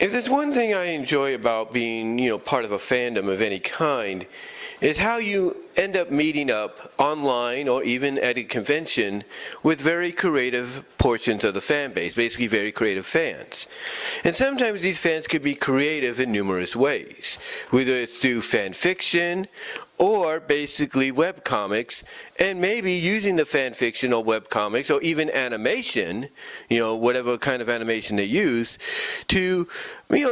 If there's one thing I enjoy about being, part of a fandom of any kind, is how you end up meeting up online or even at a convention with very creative portions of the fan base, basically very creative fans. And sometimes these fans could be creative in numerous ways, whether it's through fan fiction or basically webcomics, and maybe using the fan fiction or webcomics or even animation, whatever kind of animation they use, to,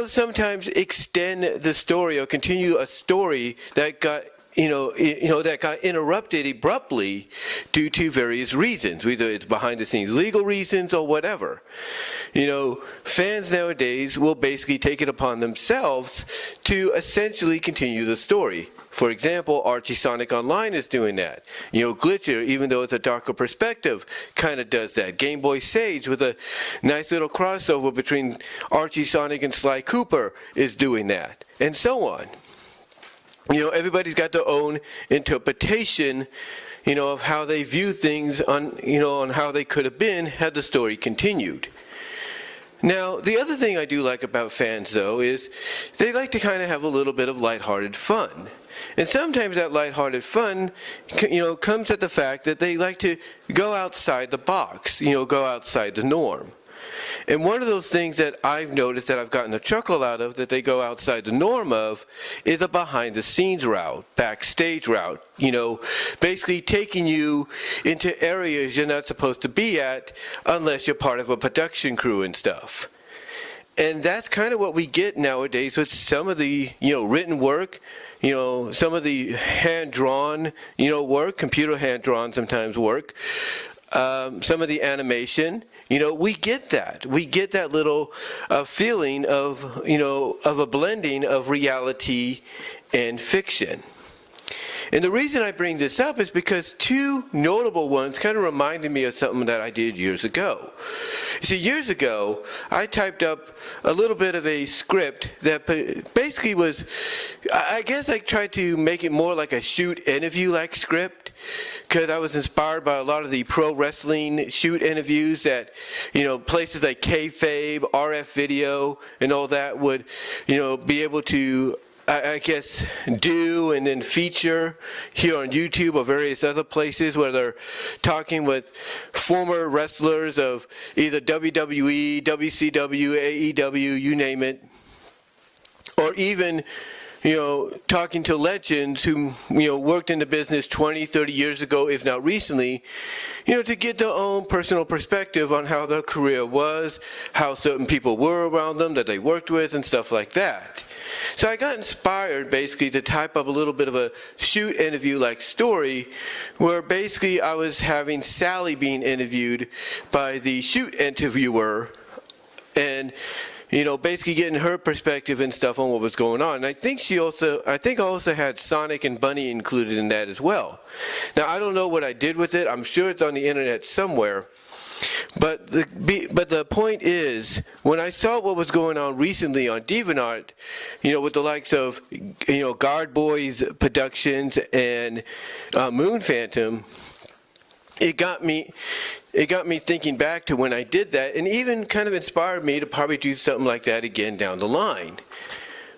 sometimes extend the story or continue a story that got that got interrupted abruptly due to various reasons, whether it's behind the scenes legal reasons or whatever. Fans nowadays will basically take it upon themselves to essentially continue the story. For example, Archie Sonic Online is doing that. Glitcher, even though it's a darker perspective, kind of does that. Game Boy Sage, with a nice little crossover between Archie Sonic and Sly Cooper, is doing that, and so on. Everybody's got their own interpretation, of how they view things on how they could have been had the story continued. Now, the other thing I do like about fans, though, is they like to kind of have a little bit of lighthearted fun. And sometimes that lighthearted fun, comes at the fact that they like to go outside the box, go outside the norm. And one of those things that I've noticed that I've gotten a chuckle out of that they go outside the norm of is a behind-the-scenes route, backstage route, basically taking you into areas you're not supposed to be at unless you're part of a production crew and stuff. And that's kind of what we get nowadays with some of the, written work, some of the hand-drawn, work, computer hand-drawn sometimes work, some of the animation. We get that. We get that little feeling of, of a blending of reality and fiction. And the reason I bring this up is because two notable ones kind of reminded me of something that I did years ago. You see, years ago, I typed up a little bit of a script that basically was, I guess I tried to make it more like a shoot interview-like script, because I was inspired by a lot of the pro wrestling shoot interviews that, places like Kayfabe, RF Video, and all that would, be able to, I guess, do and then feature here on YouTube or various other places where they're talking with former wrestlers of either WWE, WCW, AEW, you name it, or even, talking to legends who, worked in the business 20, 30 years ago, if not recently, to get their own personal perspective on how their career was, how certain people were around them that they worked with, and stuff like that. So I got inspired basically to type up a little bit of a shoot interview-like story where basically I was having Sally being interviewed by the shoot interviewer and, basically getting her perspective and stuff on what was going on. And I think I also had Sonic and Bunny included in that as well. Now, I don't know what I did with it. I'm sure it's on the internet somewhere. But the point is, when I saw what was going on recently on DeviantArt, with the likes of, gardboyz-productions and Moon Phantom, it got me thinking back to when I did that, and even kind of inspired me to probably do something like that again down the line.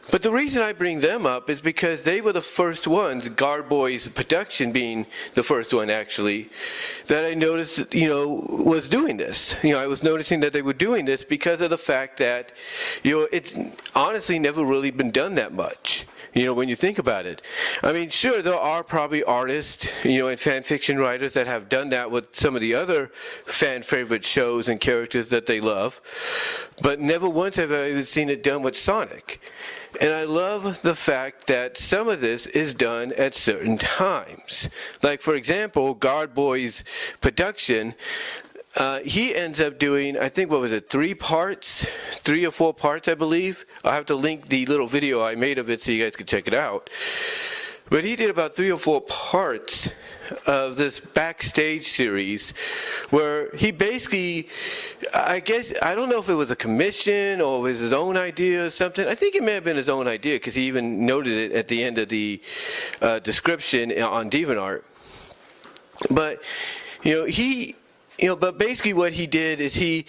But the reason I bring them up is because they were the first ones, gardboyz-production being the first one actually, that I noticed, was doing this. I was noticing that they were doing this because of the fact that, it's honestly never really been done that much. When you think about it. I mean, sure, there are probably artists, and fan fiction writers that have done that with some of the other fan favorite shows and characters that they love, but never once have I ever seen it done with Sonic. And I love the fact that some of this is done at certain times. Like, for example, gardboyz-production, he ends up doing, I think, 3 or 4 parts, I believe. I'll have to link the little video I made of it so you guys can check it out. But he did about 3 or 4 parts of this backstage series where he basically, I don't know if it was a commission or it was his own idea or something. I think it may have been his own idea because he even noted it at the end of the description on DeviantArt. But, he but basically what he did is he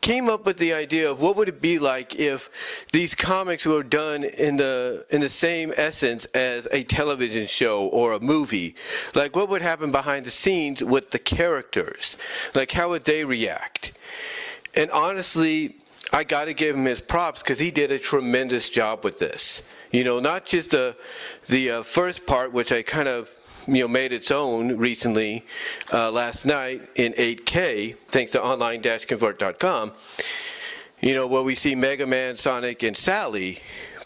came up with the idea of what would it be like if these comics were done in the same essence as a television show or a movie. Like, what would happen behind the scenes with the characters? Like, how would they react? And honestly, I got to give him his props because he did a tremendous job with this. Not just the first part, which I kind of made its own recently last night in 8K, thanks to online-convert.com, where we see Mega Man, Sonic, and Sally.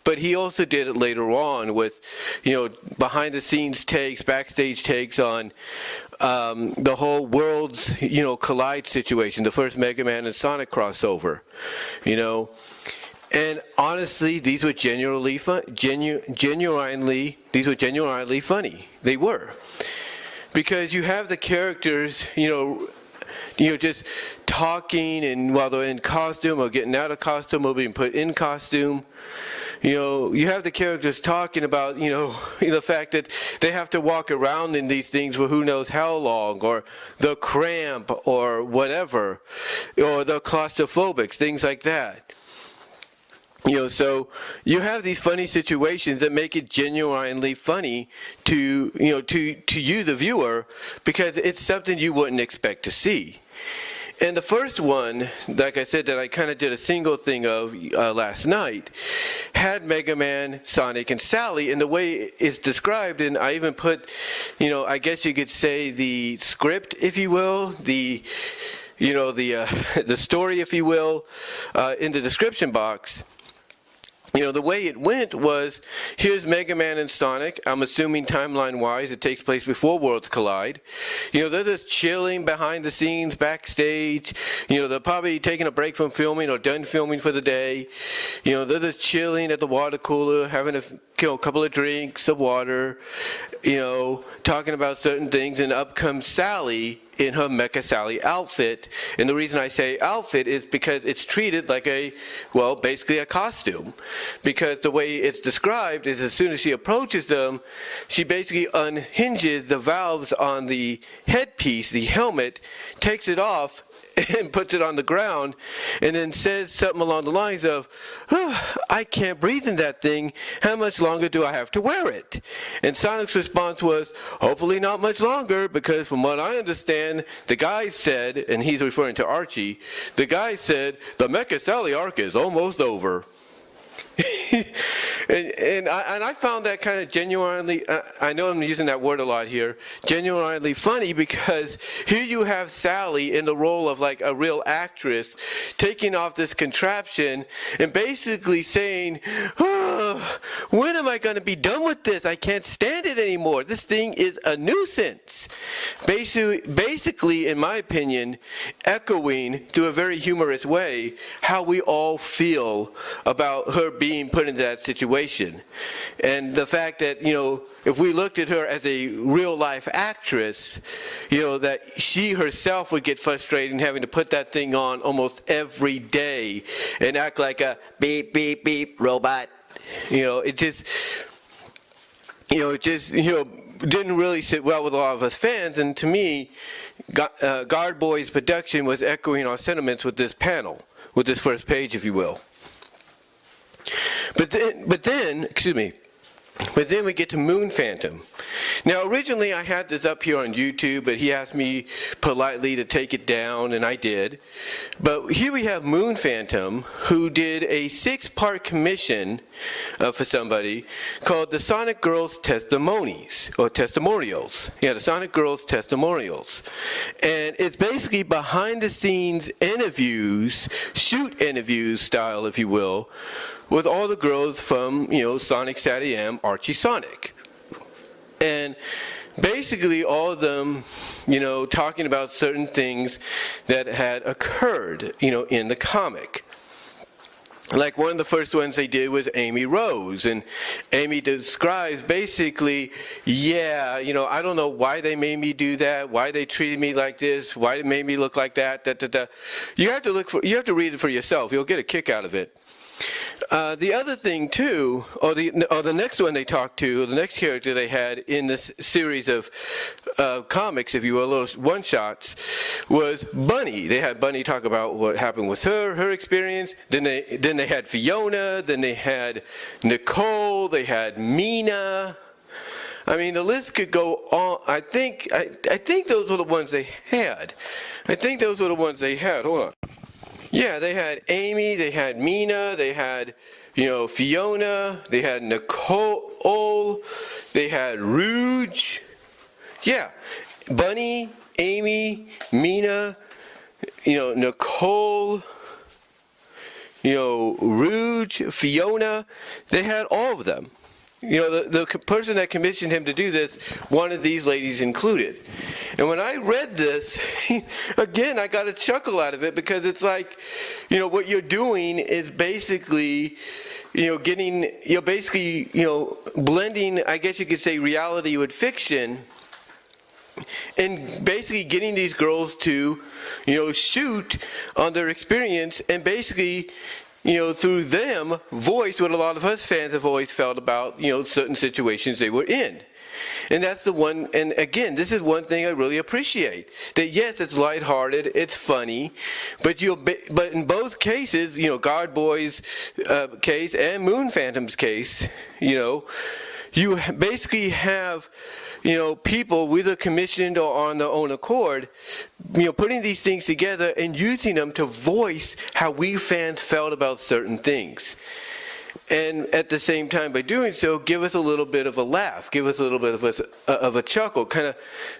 But he also did it later on with, behind-the-scenes takes, backstage takes on the whole worlds, collide situation, the first Mega Man and Sonic crossover, And honestly, these were genuinely funny. They were. Because you have the characters, just talking, and while they're in costume or getting out of costume or being put in costume, you have the characters talking about, the fact that they have to walk around in these things for who knows how long, or the cramp, or whatever, or the claustrophobics, things like that. So you have these funny situations that make it genuinely funny to you, the viewer, because it's something you wouldn't expect to see. And the first one, like I said, that I kind of did a single thing of last night, had Mega Man, Sonic, and Sally, and the way it's described, and I even put, I guess you could say the script, if you will, the story, if you will, in the description box. The way it went was, here's Mega Man and Sonic. I'm assuming timeline-wise it takes place before Worlds Collide. They're just chilling behind the scenes, backstage. They're probably taking a break from filming or done filming for the day. They're just chilling at the water cooler, having a couple of drinks of water, talking about certain things, and up comes Sally in her Mecha Sally outfit. And the reason I say outfit is because it's treated like basically a costume. Because the way it's described is, as soon as she approaches them, she basically unhinges the valves on the headpiece, the helmet, takes it off, and puts it on the ground, and then says something along the lines of, I can't breathe in that thing. How much longer do I have to wear it? And Sonic's response was, hopefully not much longer, because from what I understand, the guy said, and he's referring to Archie, the guy said, the Mecha Sally arc is almost over. and I found that kind of genuinely, I know I'm using that word a lot here, genuinely funny, because here you have Sally in the role of like a real actress taking off this contraption and basically saying, when am I going to be done with this? I can't stand it anymore. This thing is a nuisance. Basically, in my opinion, echoing through a very humorous way how we all feel about her being put into that situation. And the fact that, if we looked at her as a real life actress, that she herself would get frustrated in having to put that thing on almost every day and act like a beep, beep, beep robot. It just didn't really sit well with a lot of us fans. And to me, gardboyz-productions was echoing our sentiments with this panel, with this first page, if you will. But then we get to Moon Phantom. Now, originally I had this up here on YouTube, but he asked me politely to take it down, and I did. But here we have Moon Phantom, who did a 6-part commission for somebody called the Sonic Girls Testimonies, or Testimonials. Yeah, the Sonic Girls Testimonials. And it's basically behind-the-scenes interviews, shoot interviews style, if you will, with all the girls from, Sonic SatAM, Archie Sonic. And basically all of them, talking about certain things that had occurred, in the comic. Like one of the first ones they did was Amy Rose, and Amy describes basically, I don't know why they made me do that, why they treated me like this, why they made me look like that, You have to read it for yourself. You'll get a kick out of it. The other thing too, or the next one they talked to, the next character they had in this series of comics, if you will, little one-shots, was Bunny. They had Bunny talk about what happened with her experience. Then they had Fiona. Then they had Nicole. They had Mina. I mean, the list could go on. I think those were the ones they had. Hold on. Yeah, they had Amy, they had Mina, they had, Fiona, they had Nicole, they had Rouge. Yeah, Bunny, Amy, Mina, Nicole, Rouge, Fiona. They had all of them. The person that commissioned him to do this wanted these ladies included. And when I read this, again, I got a chuckle out of it, because it's like, what you're doing is basically, blending, I guess you could say, reality with fiction, and basically getting these girls to, shoot on their experience, and basically, through them, voice what a lot of us fans have always felt about, certain situations they were in. And that's the one, and again, this is one thing I really appreciate. That yes, it's lighthearted, it's funny, but in both cases, Gardboy's case and Moon Phantom's case, you basically have people, either commissioned or on their own accord, putting these things together and using them to voice how we fans felt about certain things. And at the same time, by doing so, give us a little bit of a laugh, give us a little bit of a chuckle, kind of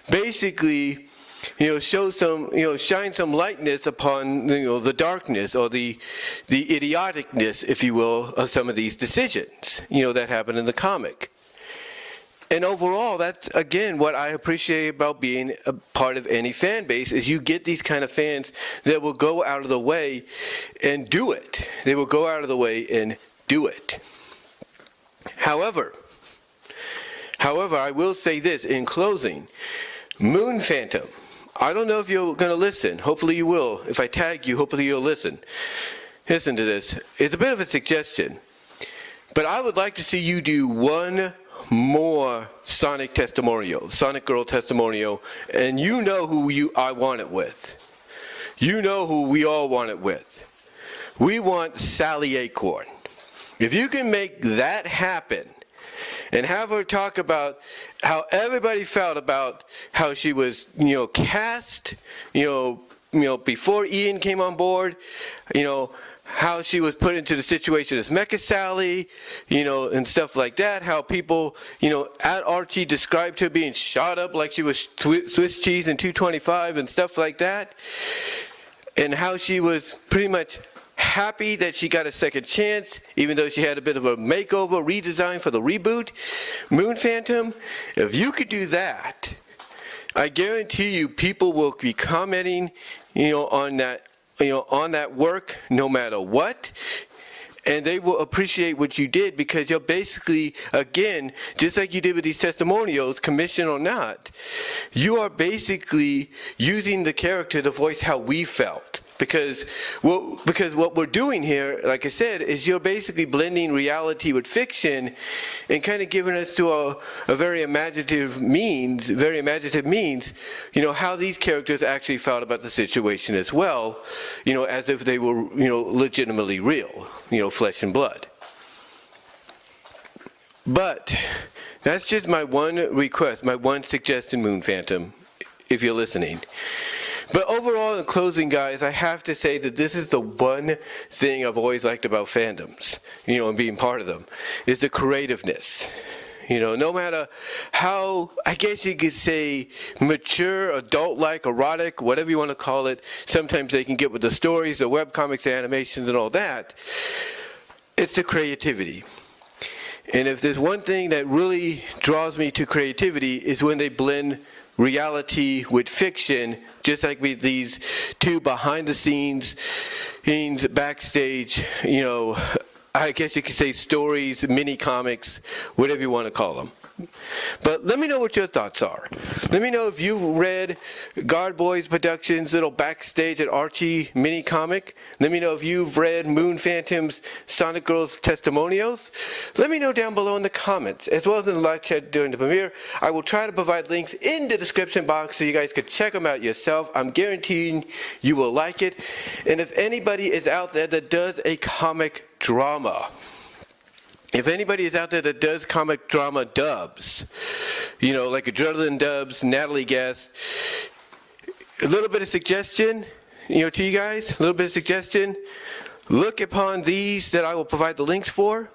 basically, show some, shine some lightness upon, the darkness or the idioticness, if you will, of some of these decisions, that happen in the comic. And overall, that's, again, what I appreciate about being a part of any fan base, is you get these kind of fans that will go out of the way and do it. They will go out of the way and do it. However, I will say this in closing. Moon Phantom, I don't know if you're going to listen. Hopefully you will. If I tag you, hopefully you'll listen. Listen to this. It's a bit of a suggestion. But I would like to see you do one more Sonic Girl testimonial, and you know who I want it with. You know who we all want it with. We want Sally Acorn. If you can make that happen and have her talk about how everybody felt about how she was, cast, before Ian came on board, how she was put into the situation as Mecha Sally, and stuff like that. How people, at Archie described her being shot up like she was Swiss cheese in 225 and stuff like that. And how she was pretty much happy that she got a second chance, even though she had a bit of a makeover, redesign for the reboot. Moon Phantom, if you could do that, I guarantee you people will be commenting, on that work no matter what. And they will appreciate what you did, because you're basically, again, just like you did with these testimonials, commission or not, you are basically using the character to voice how we felt. Because what we're doing here, like I said, is you're basically blending reality with fiction and kind of giving us to a very imaginative means, how these characters actually felt about the situation as well, as if they were, legitimately real, flesh and blood. But that's just my one request, my one suggestion, Moon Phantom, if you're listening. But overall, in closing, guys, I have to say that this is the one thing I've always liked about fandoms, and being part of them, is the creativeness. No matter how, I guess you could say, mature, adult-like, erotic, whatever you want to call it, sometimes they can get with the stories, the webcomics, the animations, and all that. It's the creativity. And if there's one thing that really draws me to creativity, is when they blend reality with fiction, just like with these two behind the scenes, backstage, I guess you could say stories, mini comics, whatever you want to call them. But let me know what your thoughts are. Let me know if you've read gardboyz-productions' little backstage at Archie mini comic. Let me know if you've read Moon Phantom's Sonic Girls testimonials. Let me know down below in the comments, as well as in the live chat during the premiere. I will try to provide links in the description box so you guys can check them out yourself. I'm guaranteeing you will like it. And if anybody is out there that does a comic drama, if anybody is out there that does comic drama dubs, you know, like Adrenaline Dubs, Natalie Guest, a little bit of suggestion, you know, to you guys, a little bit of suggestion, look upon these that I will provide the links for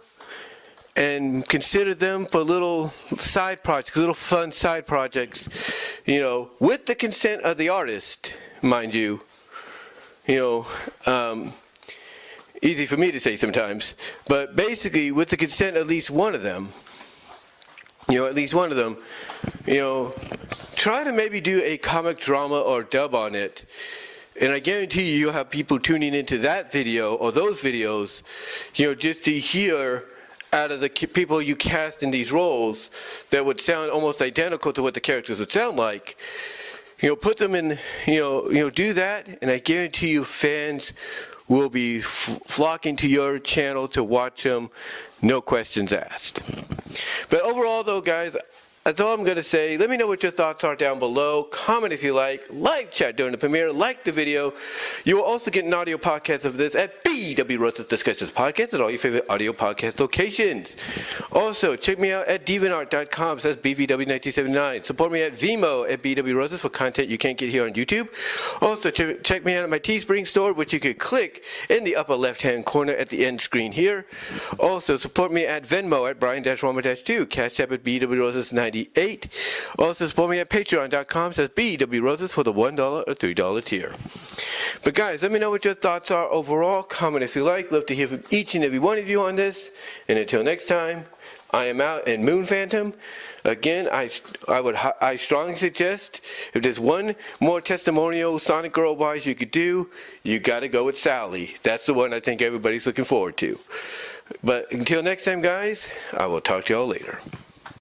and consider them for little side projects, little fun side projects, you know, with the consent of the artist, mind you, easy for me to say sometimes, but basically with the consent of at least one of them, try to maybe do a comic drama or dub on it. And I guarantee you'll have people tuning into that video or those videos, just to hear out of the people you cast in these roles that would sound almost identical to what the characters would sound like. Put them in, do that, and I guarantee you fans will be flocking to your channel to watch them, no questions asked. But overall though, guys, that's all I'm going to say. Let me know what your thoughts are down below. Comment if you like chat during the premiere, like the video. You will also get an audio podcast of this at BWRoses Discussions Podcast at all your favorite audio podcast locations. Also, check me out at deviantart.com, so that's BVW1979. Support me at VENMO at BWRoses for content you can't get here on YouTube. Also, check me out at my Teespring store, which you could click in the upper left-hand corner at the end screen here. Also, support me at Venmo at Brian-Roma-2, Cash App at BWRoses98. Also support me at patreon.com, says BWRoses for the $1 or $3 tier. But guys, let me know what your thoughts are overall. Comment if you like. Love to hear from each and every one of you on this. And until next time, I am out. And Moon Phantom, again, I strongly suggest if there's one more testimonial Sonic Girl wise you could do, you got to go with Sally. That's the one I think everybody's looking forward to. But until next time, guys, I will talk to y'all later.